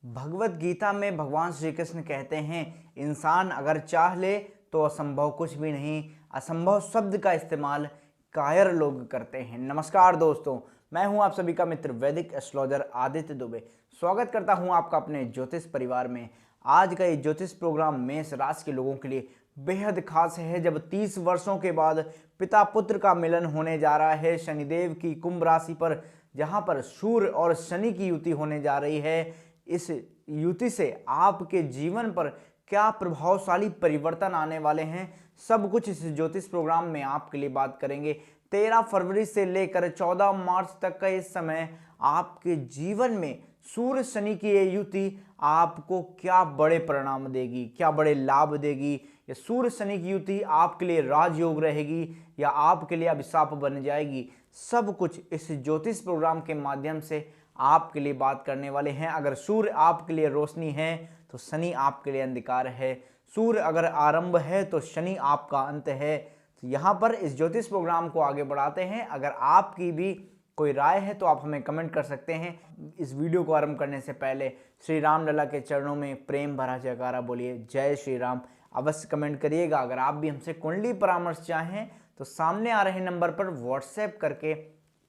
भगवत गीता में भगवान श्री कृष्ण कहते हैं, इंसान अगर चाह ले तो असंभव कुछ भी नहीं। असंभव शब्द का इस्तेमाल कायर लोग करते हैं। नमस्कार दोस्तों, मैं हूं आप सभी का मित्र वैदिक एस्ट्रोलॉजर आदित्य दुबे। स्वागत करता हूं आपका अपने ज्योतिष परिवार में। आज का ये ज्योतिष प्रोग्राम मेष राशि के लोगों के लिए बेहद खास है, जब 30 वर्षों के बाद पिता पुत्र का मिलन होने जा रहा है। शनिदेव की कुंभ राशि पर जहां पर सूर्य और शनि की युति होने जा रही है, इस युति से आपके जीवन पर क्या प्रभावशाली परिवर्तन आने वाले हैं, सब कुछ इस ज्योतिष प्रोग्राम में आपके लिए बात करेंगे। 13 फरवरी से लेकर 14 मार्च तक का इस समय आपके जीवन में सूर्य शनि की ये युति आपको क्या बड़े परिणाम देगी, क्या बड़े लाभ देगी। ये सूर्य शनि की युति आपके लिए राजयोग रहेगी या आपके लिए अभिशाप बन जाएगी, सब कुछ इस ज्योतिष प्रोग्राम के माध्यम से आपके लिए बात करने वाले हैं। अगर सूर्य आपके लिए रोशनी है तो शनि आपके लिए अंधकार है। सूर्य अगर आरंभ है तो शनि आपका अंत है। तो यहाँ पर इस ज्योतिष प्रोग्राम को आगे बढ़ाते हैं। अगर आपकी भी कोई राय है तो आप हमें कमेंट कर सकते हैं। इस वीडियो को आरंभ करने से पहले श्री राम लला के चरणों में प्रेम भरा जयकारा बोलिए, जय श्री राम। अवश्य कमेंट करिएगा। अगर आप भी हमसे कुंडली परामर्श चाहें तो सामने आ रहे नंबर पर व्हाट्सएप करके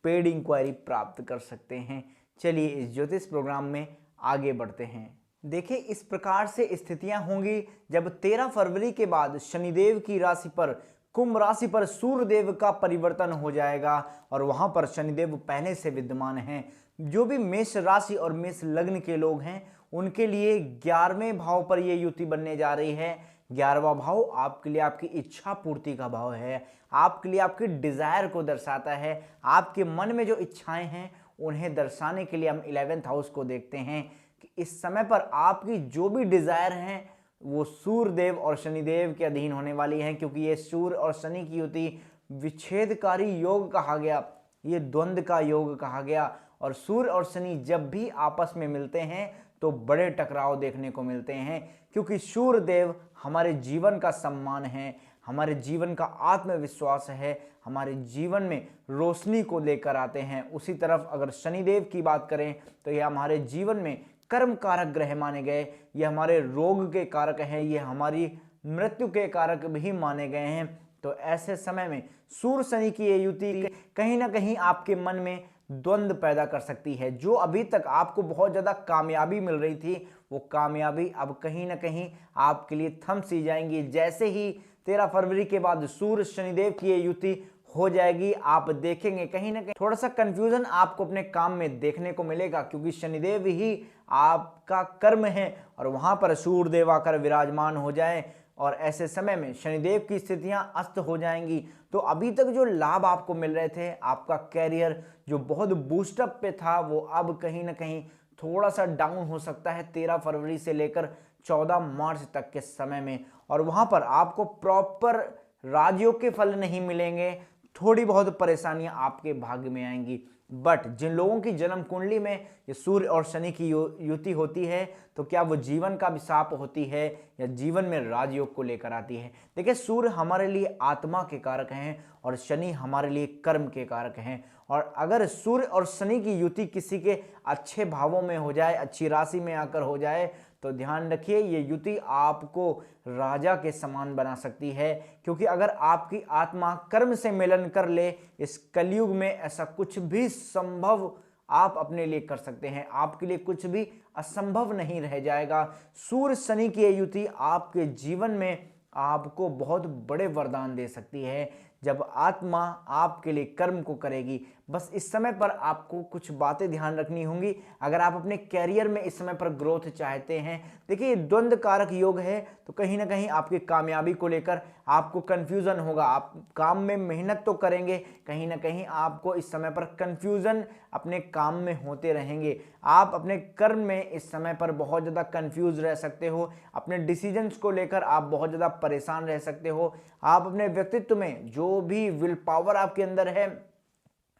पेड इंक्वायरी प्राप्त कर सकते हैं। चलिए इस ज्योतिष प्रोग्राम में आगे बढ़ते हैं। देखिए, इस प्रकार से स्थितियां होंगी जब 13 फरवरी के बाद शनिदेव की राशि पर कुंभ राशि पर सूर्य देव का परिवर्तन हो जाएगा और वहां पर शनिदेव पहले से विद्यमान हैं। जो भी मेष राशि और मेष लग्न के लोग हैं उनके लिए 11वें भाव पर यह युति बनने जा रही है। 11वां भाव आपके लिए आपकी इच्छा पूर्ति का भाव है, आपके लिए आपकी डिजायर को दर्शाता है। आपके मन में जो इच्छाएं हैं उन्हें दर्शाने के लिए हम 11th हाउस को देखते हैं कि इस समय पर आपकी जो भी डिजायर हैं वो सूर्य देव और शनिदेव के अधीन होने वाली हैं, क्योंकि ये सूर्य और शनि की युति विच्छेदकारी योग कहा गया, ये द्वंद्व का योग कहा गया। और सूर्य और शनि जब भी आपस में मिलते हैं तो बड़े टकराव देखने को मिलते हैं, क्योंकि सूर्य देव हमारे जीवन का सम्मान है, हमारे जीवन का आत्मविश्वास है, हमारे जीवन में रोशनी को लेकर आते हैं। उसी तरफ अगर शनिदेव की बात करें तो यह हमारे जीवन में कर्म कारक ग्रह माने गए, ये हमारे रोग के कारक हैं, ये हमारी मृत्यु के कारक भी माने गए हैं। तो ऐसे समय में सूर्य शनि की ये युति कहीं ना कहीं आपके मन में द्वंद्व पैदा कर सकती है। जो अभी तक आपको बहुत ज़्यादा कामयाबी मिल रही थी वो कामयाबी अब कहीं ना कहीं आपके लिए थम सी जाएंगी। जैसे ही 13 फरवरी के बाद सूर्य शनिदेव की ये युति हो जाएगी, आप देखेंगे कहीं ना कहीं थोड़ा सा कंफ्यूजन आपको अपने काम में देखने को मिलेगा, क्योंकि शनिदेव ही आपका कर्म है और वहां पर सूर्य देव आकर विराजमान हो जाए और ऐसे समय में शनिदेव की स्थितियां अस्त हो जाएंगी। तो अभी तक जो लाभ आपको मिल रहे थे, आपका कैरियर जो बहुत बूस्टअप पे था, वो अब कहीं ना कहीं थोड़ा सा डाउन हो सकता है 13 फरवरी से लेकर 14 मार्च तक के समय में। और वहां पर आपको प्रॉपर राजयोग के फल नहीं मिलेंगे, थोड़ी बहुत परेशानियां आपके भाग्य में आएंगी। बट जिन लोगों की जन्म कुंडली में ये सूर्य और शनि की युति होती है तो क्या वो जीवन का अभिशाप होती है या जीवन में राजयोग को लेकर आती है। देखिए, सूर्य हमारे लिए आत्मा के कारक हैं और शनि हमारे लिए कर्म के कारक हैं। और अगर सूर्य और शनि की युति किसी के अच्छे भावों में हो जाए, अच्छी राशि में आकर हो जाए, तो ध्यान रखिए ये युति आपको राजा के समान बना सकती है। क्योंकि अगर आपकी आत्मा कर्म से मिलन कर ले, इस कलयुग में ऐसा कुछ भी संभव आप अपने लिए कर सकते हैं, आपके लिए कुछ भी असंभव नहीं रह जाएगा। सूर्य शनि की युति आपके जीवन में आपको बहुत बड़े वरदान दे सकती है जब आत्मा आपके लिए कर्म को करेगी। बस इस समय पर आपको कुछ बातें ध्यान रखनी होंगी। अगर आप अपने कैरियर में इस समय पर ग्रोथ चाहते हैं, देखिए ये द्वंद्व कारक योग है, तो कहीं ना कहीं आपकी कामयाबी को लेकर आपको कंफ्यूजन होगा। आप काम में मेहनत तो करेंगे, कहीं ना कहीं आपको इस समय पर कंफ्यूजन अपने काम में होते रहेंगे। आप अपने कर्म में इस समय पर बहुत ज़्यादा कंफ्यूज रह सकते हो, अपने डिसीजंस को लेकर आप बहुत ज़्यादा परेशान रह सकते हो। आप अपने व्यक्तित्व में जो भी विल पावर आपके अंदर है,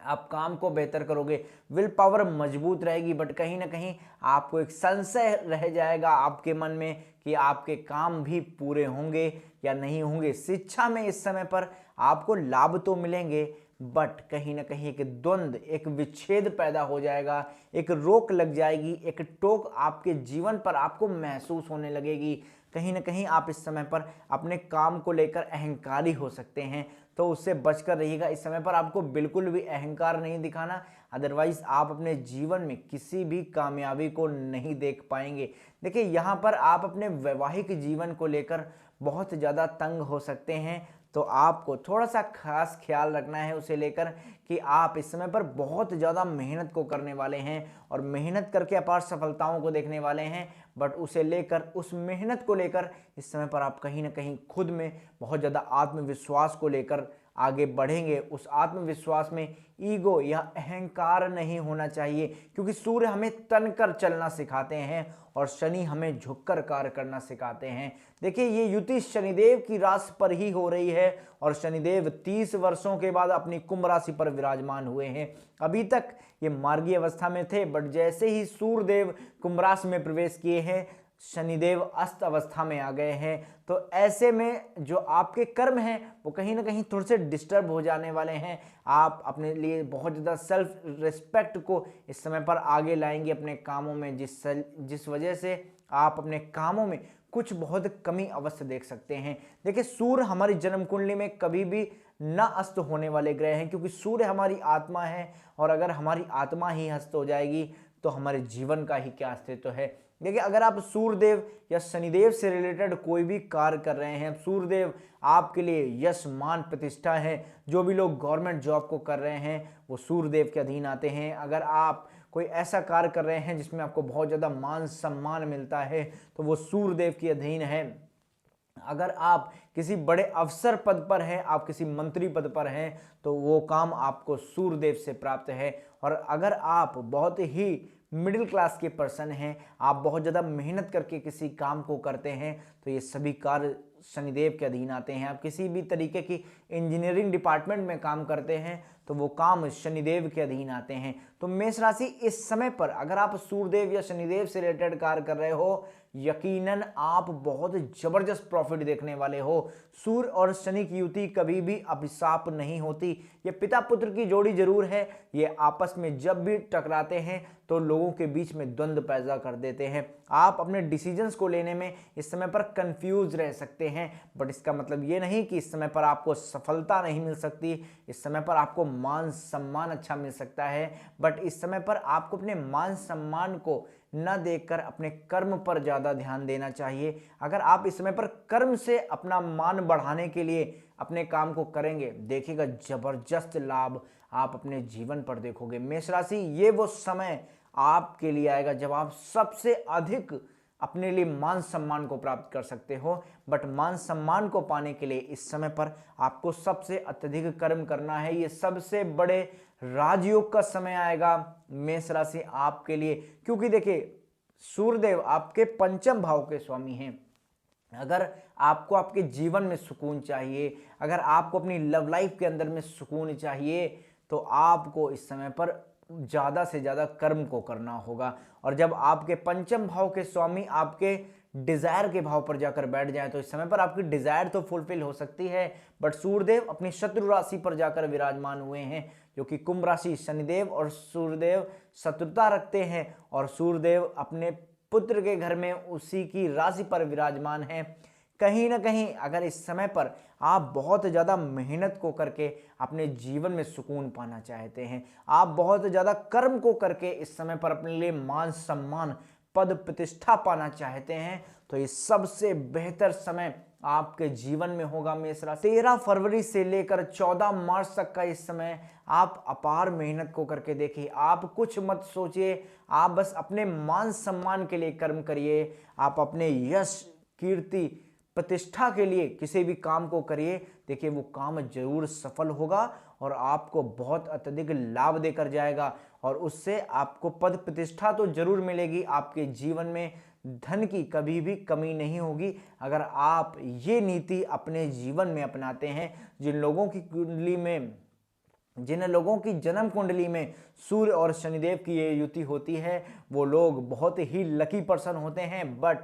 आप काम को बेहतर करोगे, विल पावर मजबूत रहेगी, बट कहीं ना कहीं आपको एक संशय रह जाएगा आपके मन में कि आपके काम भी पूरे होंगे या नहीं होंगे। शिक्षा में इस समय पर आपको लाभ तो मिलेंगे बट कहीं ना कहीं एक द्वंद्व, एक विच्छेद पैदा हो जाएगा, एक रोक लग जाएगी, एक टोक आपके जीवन पर आपको महसूस होने लगेगी। कहीं ना कहीं आप इस समय पर अपने काम को लेकर अहंकारी हो सकते हैं, तो उससे बचकर रहिएगा। इस समय पर आपको बिल्कुल भी अहंकार नहीं दिखाना, अदरवाइज आप अपने जीवन में किसी भी कामयाबी को नहीं देख पाएंगे। देखिए, यहाँ पर आप अपने वैवाहिक जीवन को लेकर बहुत ज़्यादा तंग हो सकते हैं, तो आपको थोड़ा सा खास ख्याल रखना है उसे लेकर कि आप इस समय पर बहुत ज़्यादा मेहनत को करने वाले हैं और मेहनत करके अपार सफलताओं को देखने वाले हैं। बट उसे लेकर, उस मेहनत को लेकर इस समय पर आप कहीं ना कहीं खुद में बहुत ज़्यादा आत्मविश्वास को लेकर आगे बढ़ेंगे। उस आत्मविश्वास में ईगो या अहंकार नहीं होना चाहिए, क्योंकि सूर्य हमें तनकर चलना सिखाते हैं और शनि हमें झुककर कार्य करना सिखाते हैं। देखिए, ये युति शनिदेव की राशि पर ही हो रही है और शनिदेव 30 वर्षों के बाद अपनी कुंभ राशि पर विराजमान हुए हैं। अभी तक ये मार्गी अवस्था में थे, बट जैसे ही सूर्यदेव कुंभ राशि में प्रवेश किए हैं, शनिदेव अस्त अवस्था में आ गए हैं। तो ऐसे में जो आपके कर्म हैं वो कहीं ना कहीं थोड़े से डिस्टर्ब हो जाने वाले हैं। आप अपने लिए बहुत ज़्यादा सेल्फ रिस्पेक्ट को इस समय पर आगे लाएंगे अपने कामों में, जिस वजह से आप अपने कामों में कुछ बहुत कमी अवश्य देख सकते हैं। देखिए, सूर्य हमारी जन्म कुंडली में कभी भी न अस्त होने वाले ग्रह हैं, क्योंकि सूर्य हमारी आत्मा है और अगर हमारी आत्मा ही अस्त हो जाएगी तो हमारे जीवन का ही क्या अस्तित्व है। देखिए, अगर आप सूर्यदेव या शनिदेव से रिलेटेड कोई भी कार्य कर रहे हैं, सूर्यदेव आपके लिए यश मान प्रतिष्ठा है। जो भी लोग गवर्नमेंट जॉब को कर रहे हैं वो सूर्यदेव के अधीन आते हैं। अगर आप कोई ऐसा कार्य कर रहे हैं जिसमें आपको बहुत ज़्यादा मान सम्मान मिलता है तो वो सूर्यदेव के अधीन है। अगर आप किसी बड़े अफसर पद पर हैं, आप किसी मंत्री पद पर हैं, तो वो काम आपको सूर्यदेव से प्राप्त है। और अगर आप बहुत ही मिडिल क्लास के पर्सन हैं, आप बहुत ज़्यादा मेहनत करके किसी काम को करते हैं, तो ये सभी कार्य शनिदेव के अधीन आते हैं। आप किसी भी तरीके की इंजीनियरिंग डिपार्टमेंट में काम करते हैं तो वो काम शनिदेव के अधीन आते हैं। तो मेष राशि, इस समय पर अगर आप सूर्यदेव या शनिदेव से रिलेटेड कार्य कर रहे हो, यकीनन आप बहुत जबरदस्त प्रॉफिट देखने वाले हो। सूर्य और शनि की युति कभी भी अभिशाप नहीं होती। ये पिता पुत्र की जोड़ी जरूर है, ये आपस में जब भी टकराते हैं तो लोगों के बीच में द्वंद्व पैदा कर देते हैं। आप अपने डिसीजंस को लेने में इस समय पर कंफ्यूज रह सकते हैं, बट इसका मतलब ये नहीं कि इस समय पर आपको सफलता नहीं मिल सकती। इस समय पर आपको मान सम्मान अच्छा मिल सकता है, बट इस समय पर आपको अपने मान सम्मान को न देखकर अपने कर्म पर ज़्यादा ध्यान देना चाहिए। अगर आप इस समय पर कर्म से अपना मान बढ़ाने के लिए अपने काम को करेंगे, देखिएगा जबरदस्त लाभ आप अपने जीवन पर देखोगे। मेष राशि, ये वो समय आपके लिए आएगा जब आप सबसे अधिक अपने लिए मान सम्मान को प्राप्त कर सकते हो। बट मान सम्मान को पाने के लिए इस समय पर आपको सबसे अत्यधिक कर्म करना है। ये सबसे बड़े राजयोग का समय आएगा मेष राशि आपके लिए, क्योंकि देखिए, सूर्यदेव आपके पंचम भाव के स्वामी हैं। अगर आपको आपके जीवन में सुकून चाहिए, अगर आपको अपनी लव लाइफ के अंदर में सुकून चाहिए, तो आपको इस समय पर ज़्यादा से ज़्यादा कर्म को करना होगा। और जब आपके पंचम भाव के स्वामी आपके डिजायर के भाव पर जाकर बैठ जाए तो इस समय पर आपकी डिजायर तो फुलफिल हो सकती है, बट सूर्यदेव अपनी शत्रु राशि पर जाकर विराजमान हुए हैं, जो कि कुंभ राशि। शनिदेव और सूर्यदेव शत्रुता रखते हैं और सूर्यदेव अपने पुत्र के घर में उसी की राशि पर विराजमान है। कहीं ना कहीं अगर इस समय पर आप बहुत ज़्यादा मेहनत को करके अपने जीवन में सुकून पाना चाहते हैं, आप बहुत ज़्यादा कर्म को करके इस समय पर अपने लिए मान सम्मान पद प्रतिष्ठा पाना चाहते हैं, तो ये सबसे बेहतर समय आपके जीवन में होगा मेष राशि। 13 फरवरी से लेकर 14 मार्च तक का इस समय आप अपार मेहनत को करके देखिए। आप कुछ मत सोचिए, आप बस अपने मान सम्मान के लिए कर्म करिए। आप अपने यश कीर्ति प्रतिष्ठा के लिए किसी भी काम को करिए, देखिए वो काम जरूर सफल होगा और आपको बहुत अत्यधिक लाभ देकर जाएगा। और उससे आपको पद प्रतिष्ठा तो जरूर मिलेगी, आपके जीवन में धन की कभी भी कमी नहीं होगी अगर आप ये नीति अपने जीवन में अपनाते हैं। जिन लोगों की जन्म कुंडली में सूर्य और शनिदेव की ये युति होती है, वो लोग बहुत ही लकी पर्सन होते हैं, बट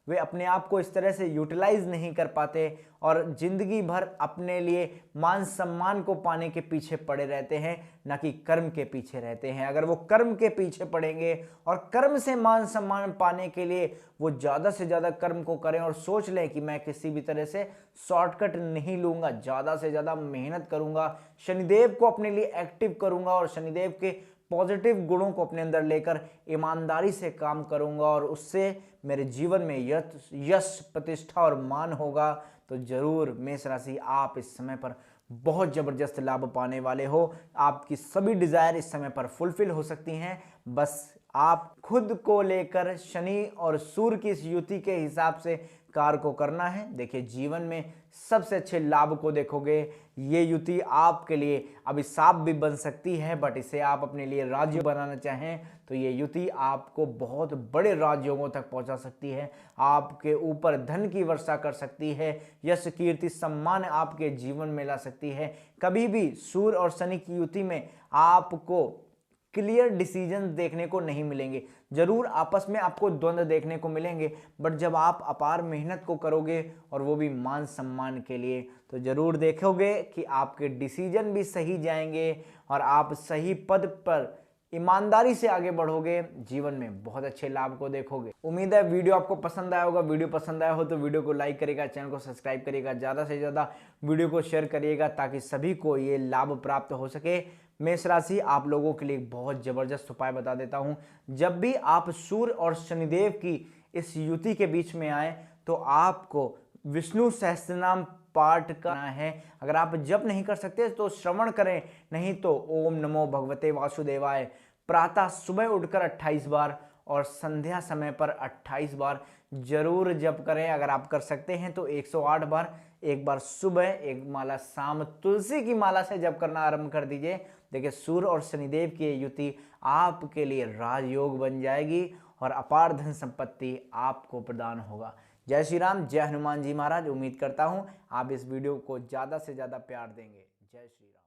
वे अपने आप को इस तरह से यूटिलाइज नहीं कर पाते और जिंदगी भर अपने लिए मान सम्मान को पाने के पीछे पड़े रहते हैं, ना कि कर्म के पीछे रहते हैं। अगर वो कर्म के पीछे पड़ेंगे और कर्म से मान सम्मान पाने के लिए वो ज़्यादा से ज़्यादा कर्म को करें और सोच लें कि मैं किसी भी तरह से शॉर्टकट नहीं लूँगा, ज़्यादा से ज़्यादा मेहनत करूँगा, शनिदेव को अपने लिए एक्टिव करूँगा और शनिदेव के पॉजिटिव गुणों को अपने अंदर लेकर ईमानदारी से काम करूंगा और उससे मेरे जीवन में यश प्रतिष्ठा और मान होगा, तो जरूर मेष राशि आप इस समय पर बहुत जबरदस्त लाभ पाने वाले हो। आपकी सभी डिजायर इस समय पर फुलफिल हो सकती हैं। बस आप खुद को लेकर शनि और सूर्य की इस युति के हिसाब से कार्य को करना है। देखिए, जीवन में सबसे अच्छे लाभ को देखोगे। ये युति आपके लिए अभिशाप भी बन सकती है, बट इसे आप अपने लिए राजयोग बनाना चाहें तो ये युति आपको बहुत बड़े राजयोगों तक पहुंचा सकती है। आपके ऊपर धन की वर्षा कर सकती है, यश कीर्ति सम्मान आपके जीवन में ला सकती है। कभी भी सूर्य और शनि की युति में आपको क्लियर डिसीजन देखने को नहीं मिलेंगे। जरूर आपस में आपको द्वंद्व देखने को मिलेंगे, बट जब आप अपार मेहनत को करोगे और वो भी मान सम्मान के लिए, तो जरूर देखोगे कि आपके डिसीजन भी सही जाएंगे और आप सही पद पर ईमानदारी से आगे बढ़ोगे, जीवन में बहुत अच्छे लाभ को देखोगे। उम्मीद है वीडियो आपको पसंद आया होगा। वीडियो पसंद आया हो तो वीडियो को लाइक करिएगा, चैनल को सब्सक्राइब करिएगा, ज़्यादा से ज़्यादा वीडियो को शेयर करिएगा ताकि सभी को ये लाभ प्राप्त हो सके। मेष राशि आप लोगों के लिए बहुत जबरदस्त उपाय बता देता हूं। जब भी आप सूर्य और शनिदेव की इस युति के बीच में आए तो आपको विष्णु सहस्त्रनाम पाठ करना है। अगर आप जप नहीं कर सकते तो श्रवण करें, नहीं तो ओम नमो भगवते वासुदेवाय प्रातः सुबह उठकर 28 बार और संध्या समय पर 28 बार जरूर जप करें। अगर आप कर सकते हैं तो 108 बार, एक बार सुबह, एक माला शाम, तुलसी की माला से जप करना आरंभ कर दीजिए। देखिए, सूर्य और शनिदेव की युति आपके लिए राजयोग बन जाएगी और अपार धन संपत्ति आपको प्रदान होगा। जय श्री राम, जय हनुमान जी महाराज। उम्मीद करता हूं आप इस वीडियो को ज़्यादा से ज़्यादा प्यार देंगे। जय श्री राम।